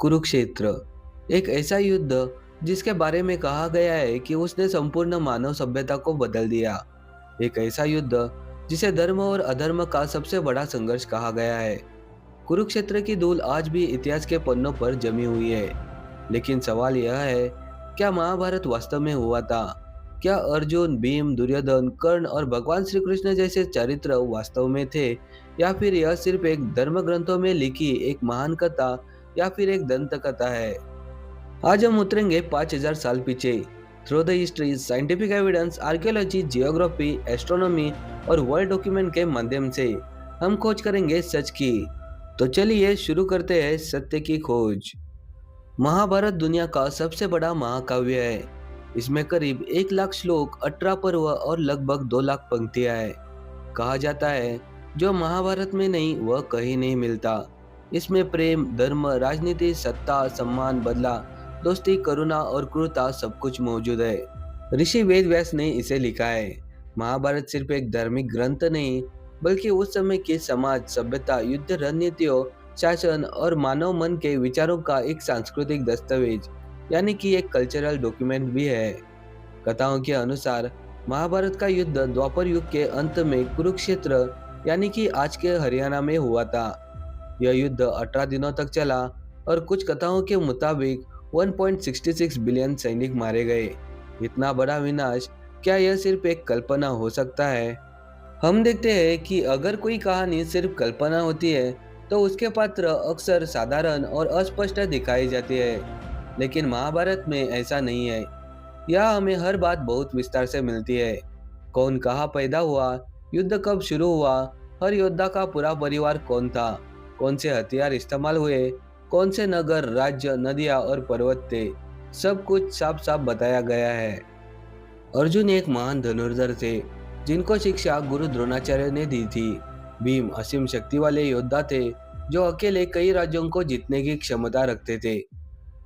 कुरुक्षेत्र एक ऐसा युद्ध जिसके बारे में कहा गया है कि उसने संपूर्ण मानव सभ्यता को बदल दिया। एक ऐसा युद्ध जिसे धर्म और अधर्म का सबसे बड़ा संघर्ष कहा गया है। कुरुक्षेत्र की धूल आज भी इतिहास के पन्नों पर जमी हुई है। लेकिन सवाल यह है, क्या महाभारत वास्तव में हुआ था? क्या अर्जुन, भीम, दुर्योधन, कर्ण और भगवान श्री कृष्ण जैसे चरित्र वास्तव में थे, या फिर यह सिर्फ एक धर्म ग्रंथों में लिखी एक महान कथा या फिर एक दंत कथा है? आज हम उतरेंगे 5000 साल पीछे through the history, scientific evidence, archaeology, geography, astronomy और वर्ल्ड डॉक्यूमेंट के माध्यम से हम खोज करेंगे सच की। तो चलिए शुरू करते हैं सत्य की खोज। महाभारत दुनिया का सबसे बड़ा महाकाव्य है। इसमें करीब 1 लाख श्लोक, 18 पर्व और लगभग 2 लाख पंक्तियां हैं। कहा जाता है जो महाभारत में नहीं वह कहीं नहीं मिलता। इसमें प्रेम, धर्म, राजनीति, सत्ता, सम्मान, बदला, दोस्ती, करुणा और क्रूरता सब कुछ मौजूद है। ऋषि वेद व्यास ने इसे लिखा है। महाभारत सिर्फ एक धार्मिक ग्रंथ नहीं, बल्कि उस समय के समाज, सभ्यता, युद्ध रणनीतियों, शासन और मानव मन के विचारों का एक सांस्कृतिक दस्तावेज, यानी कि एक कल्चरल डॉक्यूमेंट भी है। कथाओं के अनुसार महाभारत का युद्ध द्वापर युग के अंत में कुरुक्षेत्र यानी कि आज के हरियाणा में हुआ था। यह युद्ध 18 दिनों तक चला और कुछ कथाओं के मुताबिक 1.66 बिलियन सैनिक मारे गए। इतना बड़ा विनाश, क्या यह सिर्फ एक कल्पना हो सकता है? हम देखते हैं कि अगर कोई कहानी सिर्फ कल्पना होती है तो उसके पात्र अक्सर साधारण और अस्पष्ट दिखाई जाते हैं। लेकिन महाभारत में ऐसा नहीं है। यह हमें हर बात बहुत विस्तार से मिलती है। कौन कहाँ पैदा हुआ, युद्ध कब शुरू हुआ, हर योद्धा का पूरा परिवार कौन था, कौन से हथियार इस्तेमाल हुए, कौन से नगर, राज्य, नदियाँ और पर्वत थे, सब कुछ साफ साफ बताया गया है। अर्जुन एक महान धनुर्धर थे जिनको शिक्षा गुरु द्रोणाचार्य ने दी थी। भीम असीम शक्ति वाले योद्धा थे जो अकेले कई राज्यों को जीतने की क्षमता रखते थे।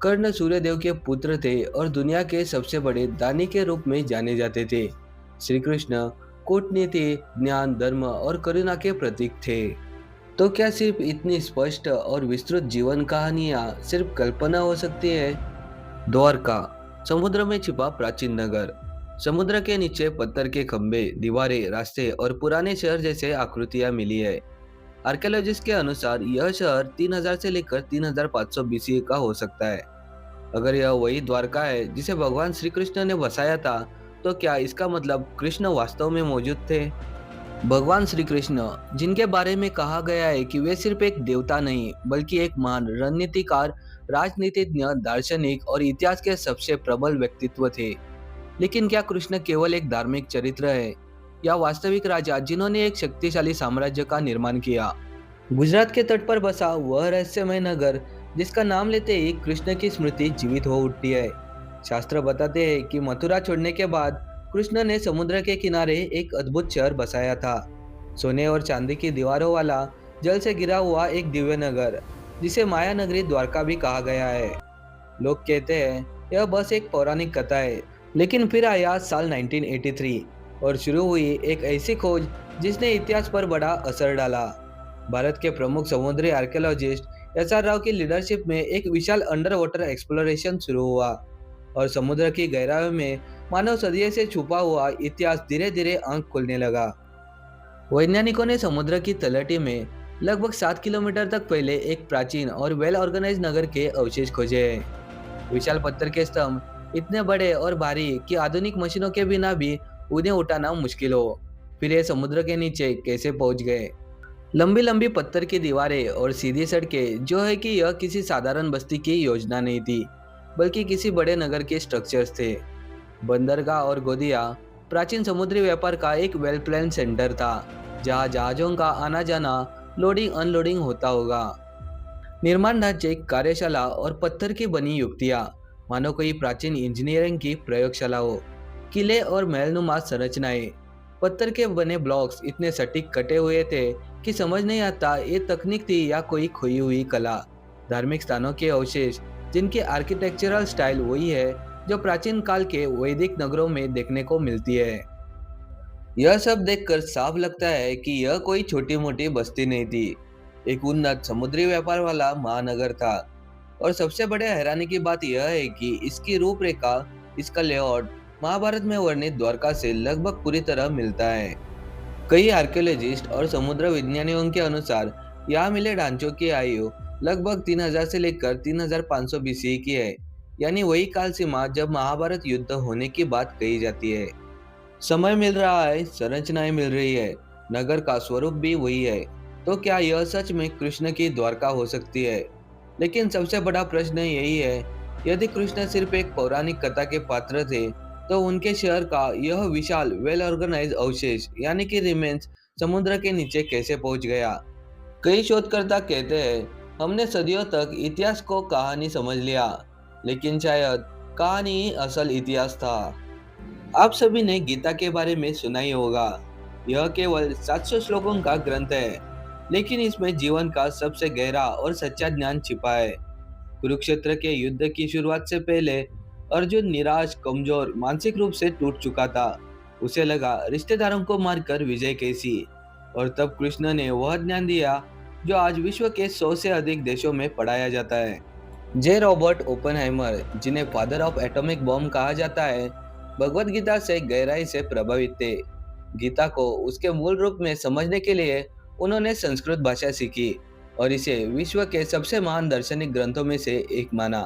कर्ण सूर्यदेव के पुत्र थे और दुनिया के सबसे बड़े दानी के रूप में जाने जाते थे। श्री कृष्ण कूटनीति, ज्ञान, धर्म और करुणा के प्रतीक थे। तो क्या सिर्फ इतनी स्पष्ट और विस्तृत जीवन कहानियां सिर्फ कल्पना हो सकती है? द्वारका, समुद्र में छिपा प्राचीन नगर। समुद्र के नीचे पत्थर के खंभे, दीवारें, रास्ते और पुराने शहर जैसे आकृतियां मिली है। आर्कियोलॉजिस्ट के अनुसार यह शहर 3000 से लेकर 3500 बीसी का हो सकता है। अगर यह वही द्वारका है जिसे भगवान श्री कृष्ण ने बसाया था, तो क्या इसका मतलब कृष्ण वास्तव में मौजूद थे? भगवान श्री कृष्ण, जिनके बारे में कहा गया है कि वे सिर्फ एक देवता नहीं बल्कि एक महान रणनीतिकार, राजनीतिज्ञ, दार्शनिक और इतिहास के सबसे प्रबल व्यक्तित्व थे। लेकिन क्या कृष्ण केवल एक धार्मिक चरित्र है या वास्तविक राजा जिन्होंने एक शक्तिशाली साम्राज्य का निर्माण किया? गुजरात के तट पर बसा वह रहस्यमय नगर जिसका नाम लेते ही कृष्ण की स्मृति जीवित हो उठती है। शास्त्र बताते हैं कि मथुरा छोड़ने के बाद कृष्ण ने समुद्र के किनारे एक अद्भुत शहर बसाया था। सोने और चांदी की दीवारों वाला, जल से घिरा हुआ एक दिव्य नगर जिसे माया नगरी द्वारका भी कहा गया है। लोग कहते हैं यह बस एक पौराणिक कथा है, लेकिन फिर आया साल 1983 और शुरू हुई एक ऐसी खोज जिसने इतिहास पर बड़ा असर डाला। भारत के प्रमुख समुद्री आर्कियोलॉजिस्ट एस.आर. राव की लीडरशिप में एक विशाल अंडर वाटर एक्सप्लोरेशन शुरू हुआ और समुद्र की गहराइयों में मानव सदियों से छुपा हुआ इतिहास धीरे धीरे आंख खोलने लगा। वैज्ञानिकों ने समुद्र की तलहटी में लगभग 7 किलोमीटर तक फैले एक प्राचीन और वेल ऑर्गेनाइज नगर के अवशेष खोजे हैं। विशाल पत्थर के स्तंभ इतने बड़े और भारी कि आधुनिक मशीनों के बिना भी उन्हें उठाना मुश्किल हो। फिर ये समुद्र के नीचे कैसे पहुंच गए? लंबी लंबी पत्थर की दीवारें और सीधी सड़कें, जो है कि यह किसी साधारण बस्ती की योजना नहीं थी बल्कि किसी बड़े नगर के स्ट्रक्चर्स थे। बंदरगाह और गोदिया प्राचीन समुद्री व्यापार का एक वेल प्लान सेंटर था जहां जहाजों का आना जाना, लोडिंग अनलोडिंग होता होगा। निर्माण ढांचे, कार्यशाला और पत्थर की बनी युक्तियां मानो कोई प्राचीन इंजीनियरिंग की प्रयोगशाला हो। किले और महलनुमा संरचनाएं, पत्थर के बने ब्लॉक्स इतने सटीक कटे हुए थे कि समझ नहीं आता ये तकनीक थी या कोई खोई हुई कला। धार्मिक स्थानों के अवशेष जिनकी आर्किटेक्चरल स्टाइल वही है जो प्राचीन काल के वैदिक नगरों में देखने को मिलती है। यह सब देखकर साफ लगता है कि यह कोई छोटी मोटी बस्ती नहीं थी, एक उन्नत समुद्री व्यापार वाला महानगर था। और सबसे बड़े हैरानी की बात यह है कि इसकी रूपरेखा, इसका लेआउट महाभारत में वर्णित द्वारका से लगभग पूरी तरह मिलता है। कई आर्कियोलॉजिस्ट और समुद्र विज्ञानियों के अनुसार यहाँ मिले ढांचों की आयु लगभग 3000 से लेकर 3500 बीसी की है, यानी वही काल सीमा जब महाभारत युद्ध होने की बात कही जाती है। समय मिल रहा है, संरचनाएं मिल रही है, नगर का स्वरूप भी वही है। तो क्या यह सच में कृष्ण की द्वारका हो सकती है? लेकिन सबसे बड़ा प्रश्न यही है, यदि कृष्ण सिर्फ एक पौराणिक कथा के पात्र थे, तो उनके शहर का यह विशाल वेल ऑर्गेनाइज अवशेष यानी कि रिमेन्स समुद्र के नीचे कैसे पहुंच गया? कई शोधकर्ता कहते हैं हमने सदियों तक इतिहास को कहानी समझ लिया, लेकिन शायद कहानी ही असल इतिहास था। आप सभी ने गीता के बारे में सुना ही होगा। यह केवल 700 श्लोकों का ग्रंथ है, लेकिन इसमें जीवन का सबसे गहरा और सच्चा ज्ञान छिपा है। कुरुक्षेत्र के युद्ध की शुरुआत से पहले अर्जुन निराश, कमजोर, मानसिक रूप से टूट चुका था। उसे लगा रिश्तेदारों को मारकर विजय कैसी, और तब कृष्ण ने वह ज्ञान दिया जो आज विश्व के 100 से अधिक देशों में पढ़ाया जाता है। जे रॉबर्ट ओपेनहाइमर, जिन्हें फादर ऑफ एटॉमिक बॉम्ब कहा जाता है, भगवत गीता से गहराई से प्रभावित थे। गीता को उसके मूल रूप में समझने के लिए उन्होंने संस्कृत भाषा सीखी और इसे विश्व के सबसे महान दार्शनिक ग्रंथों में से एक माना।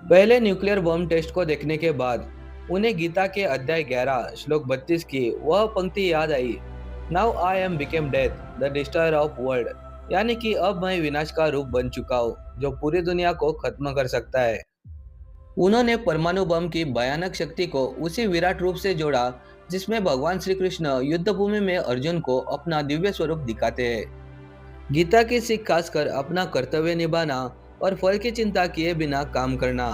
पहले न्यूक्लियर बम टेस्ट को देखने के बाद उन्हें गीता के अध्याय 11 श्लोक 32 की वह पंक्ति याद आई, now I am became death the destroyer of world, यानी कि अब मैं विनाश का रूप बन चुका हूँ जो पूरी दुनिया को खत्म कर सकता है। उन्होंने परमाणु बम की भयानक शक्ति को उसी विराट रूप से जोड़ा जिसमें भगवान श्री कृष्ण युद्ध भूमि में अर्जुन को अपना दिव्य स्वरूप दिखाते हैं। गीता की सीख खासकर अपना कर्तव्य निभाना और फल की चिंता किए बिना काम करना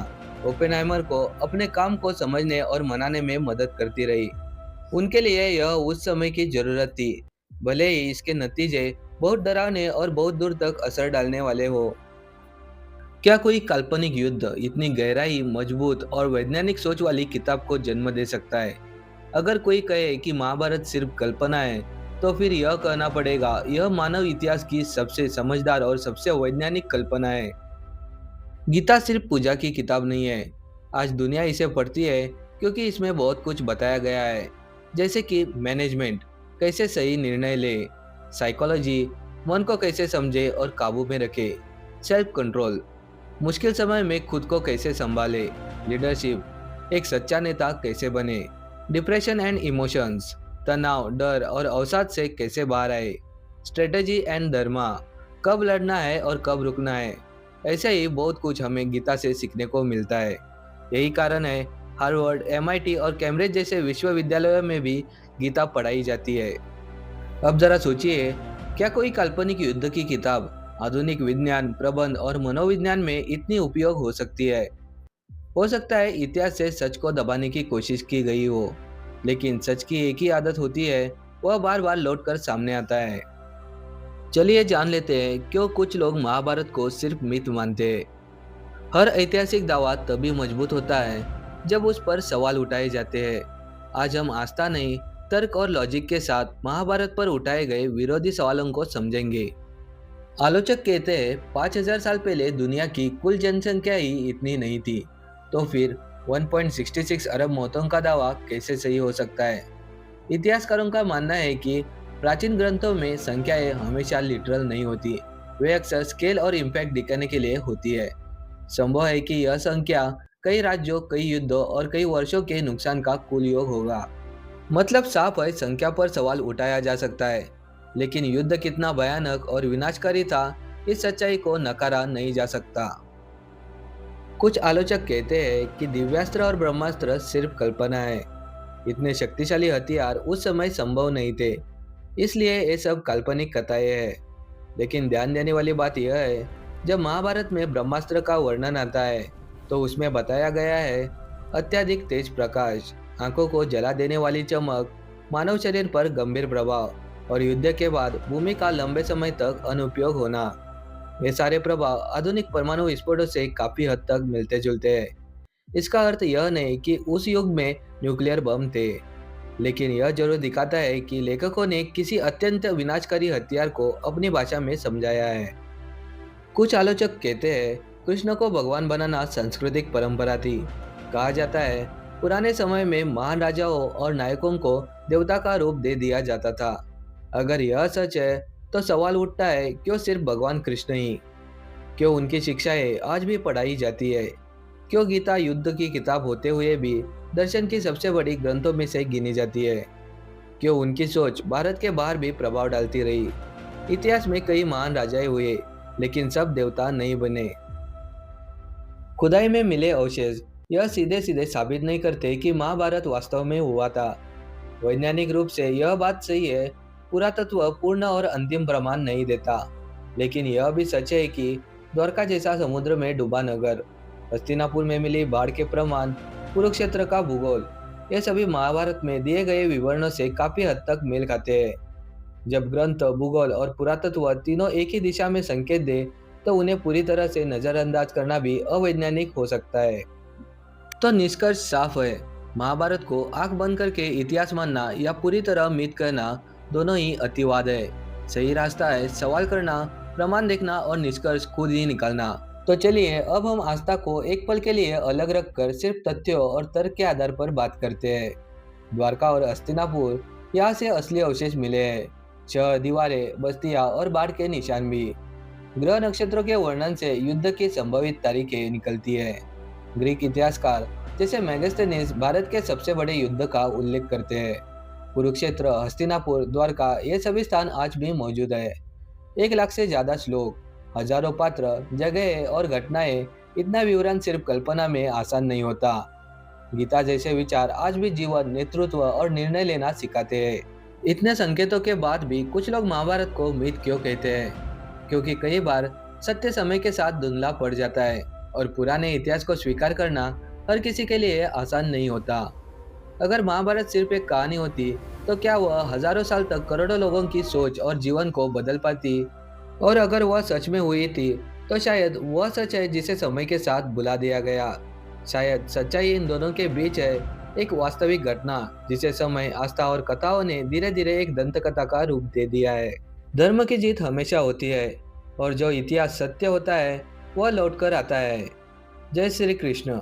ओपेनहाइमर को अपने काम को समझने और मनाने में मदद करती रही। उनके लिए यह उस समय की जरूरत थी, भले ही इसके नतीजे बहुत डरावने और बहुत दूर तक असर डालने वाले हो। क्या कोई काल्पनिक युद्ध इतनी गहराई, मजबूत और वैज्ञानिक सोच वाली किताब को जन्म दे सकता है? अगर कोई कहे कि महाभारत सिर्फ कल्पना है, तो फिर यह कहना पड़ेगा यह मानव इतिहास की सबसे समझदार और सबसे वैज्ञानिक कल्पना है। गीता सिर्फ पूजा की किताब नहीं है। आज दुनिया इसे पढ़ती है क्योंकि इसमें बहुत कुछ बताया गया है, जैसे कि मैनेजमेंट, कैसे सही निर्णय ले, साइकोलॉजी, मन को कैसे समझे और काबू में रखे, सेल्फ कंट्रोल, मुश्किल समय में खुद को कैसे संभाले, लीडरशिप, एक सच्चा नेता कैसे बने, डिप्रेशन एंड इमोशंस, तनाव, डर और अवसाद से कैसे बाहर आए, स्ट्रेटजी एंड धर्मा, कब लड़ना है और कब रुकना है। ऐसे ही बहुत कुछ हमें गीता से सीखने को मिलता है। यही कारण है हार्वर्ड, एमआईटी और कैम्ब्रिज जैसे विश्वविद्यालयों में भी गीता पढ़ाई जाती है। अब जरा सोचिए, क्या कोई काल्पनिक युद्ध की किताब आधुनिक विज्ञान, प्रबंध और मनोविज्ञान में इतनी उपयोग हो सकती है? हो सकता है इतिहास से सच को दबाने की कोशिश की गई हो, लेकिन सच की एक ही आदत होती है, वह बार बार लौट कर सामने आता है। चलिए जान लेते हैं क्यों कुछ लोग महाभारत को सिर्फ मिथ मानते हैं। हर ऐतिहासिक दावा तभी मजबूत होता है जब उस पर सवाल उठाए जाते हैं। आज हम आस्था नहीं, तर्क और लॉजिक के साथ महाभारत पर उठाए गए विरोधी सवालों को समझेंगे। आलोचक कहते हैं 5000 साल पहले दुनिया की कुल जनसंख्या ही इतनी नहीं थी, तो फिर 1.66 अरब मौतों का दावा कैसे सही हो सकता है? इतिहासकारों का मानना है कि प्राचीन ग्रंथों में संख्याएं हमेशा लिटरल नहीं होती, वे अक्सर स्केल और इम्पैक्ट दिखाने के लिए होती है। संभव है कि यह संख्या कई राज्यों, कई युद्धों और कई वर्षों के नुकसान का कुल योग होगा। मतलब साफ है, संख्या पर सवाल उठाया जा सकता है, लेकिन युद्ध कितना भयानक और विनाशकारी था, इस सच्चाई को नकारा नहीं जा सकता। कुछ आलोचक कहते हैं कि दिव्यास्त्र और ब्रह्मास्त्र सिर्फ कल्पना है। इतने शक्तिशाली हथियार उस समय संभव नहीं थे, इसलिए ये सब काल्पनिक कथाएं हैं। लेकिन ध्यान देने वाली बात यह है, जब महाभारत में ब्रह्मास्त्र का वर्णन आता है, तो उसमें बताया गया है अत्यधिक तेज प्रकाश, आंखों को जला देने वाली चमक, मानव शरीर पर गंभीर प्रभाव और युद्ध के बाद भूमि का लंबे समय तक अनुपयोग होना। ये सारे प्रभाव आधुनिक परमाणु विस्फोटों से काफी हद तक मिलते जुलते हैं। इसका अर्थ यह नहीं कि उस युग में न्यूक्लियर बम थे, लेकिन यह जरूर दिखाता है कि लेखकों ने किसी अत्यंत विनाशकारी हथियार को अपनी भाषा में समझाया है। कुछ आलोचक कहते हैं कृष्ण को भगवान बनाना सांस्कृतिक परंपरा थी। कहा जाता है पुराने समय में महान राजाओं और नायकों को देवता का रूप दे दिया जाता था। अगर यह सच है तो सवाल उठता है, क्यों सिर्फ भगवान कृष्ण ही? क्यों उनकी शिक्षाएं आज भी पढ़ाई जाती है? क्यों गीता युद्ध की किताब होते हुए भी दर्शन की सबसे बड़ी ग्रंथों में से गिनी जाती है? क्यों उनकी सोच भारत के बाहर भी प्रभाव डालती रही? इतिहास में कई महान राजाएं हुए, लेकिन सब देवता नहीं बने। खुदाई में मिले अवशेष यह सीधे सीधे साबित नहीं करते कि महाभारत वास्तव में हुआ था। वैज्ञानिक रूप से यह बात सही है, पुरातत्व पूर्ण और अंतिम प्रमाण नहीं देता। लेकिन यह भी सच है कि द्वारका जैसा समुद्र में डूबा नगर, हस्तिनापुर में मिली बाढ़ के प्रमाण, कुरुक्षेत्र का भूगोल, ये सभी महाभारत में दिए गए विवरणों से काफी हद तक मेल खाते हैं। जब ग्रंथ, भूगोल और पुरातत्व तीनों एक ही दिशा में संकेत दे, तो उन्हें पूरी तरह से नजरअंदाज करना भी अवैज्ञानिक हो सकता है। तो निष्कर्ष साफ है, महाभारत को आंख बंद करके इतिहास मानना या पूरी तरह मिथ करना, दोनों ही अतिवाद है। सही रास्ता है सवाल करना, प्रमाण देखना और निष्कर्ष खुद ही निकालना। तो चलिए अब हम आस्था को एक पल के लिए अलग रखकर सिर्फ तथ्यों और तर्क के आधार पर बात करते हैं। द्वारका और हस्तिनापुर, यहाँ से असली अवशेष मिले हैं। शहर, दीवारें, बस्तियां और बाढ़ के निशान भी। ग्रह नक्षत्रों के वर्णन से युद्ध की संभवित तारीखें निकलती है। ग्रीक इतिहासकार जैसे मेगास्थनीज भारत के सबसे बड़े युद्ध का उल्लेख करते हैं। कुरुक्षेत्र, हस्तिनापुर, द्वारका, ये सभी स्थान आज भी मौजूद है। 1 लाख से ज्यादा श्लोक, हजारों पात्र, जगह और घटनाएं, इतना विवरण सिर्फ कल्पना में आसान नहीं होता। गीता जैसे विचार आज भी जीवन, नेतृत्व और निर्णय लेना सिखाते हैं। इतने संकेतों के बाद भी कुछ लोग महाभारत को मिथ क्यों कहते हैं? क्योंकि कई बार सत्य समय के साथ धुंधला पड़ जाता है और पुराने इतिहास को स्वीकार करना हर किसी के लिए आसान नहीं होता। अगर महाभारत सिर्फ एक कहानी होती, तो क्या वह हजारों साल तक करोड़ों लोगों की सोच और जीवन को बदल पाती? और अगर वह सच में हुई थी, तो शायद वह सच है जिसे समय के साथ भुला दिया गया। शायद सच्चाई इन दोनों के बीच है, एक वास्तविक घटना जिसे समय, आस्था और कथाओं ने धीरे धीरे एक दंत कथा का रूप दे दिया है। धर्म की जीत हमेशा होती है और जो इतिहास सत्य होता है वह लौट कर आता है। जय श्री कृष्ण।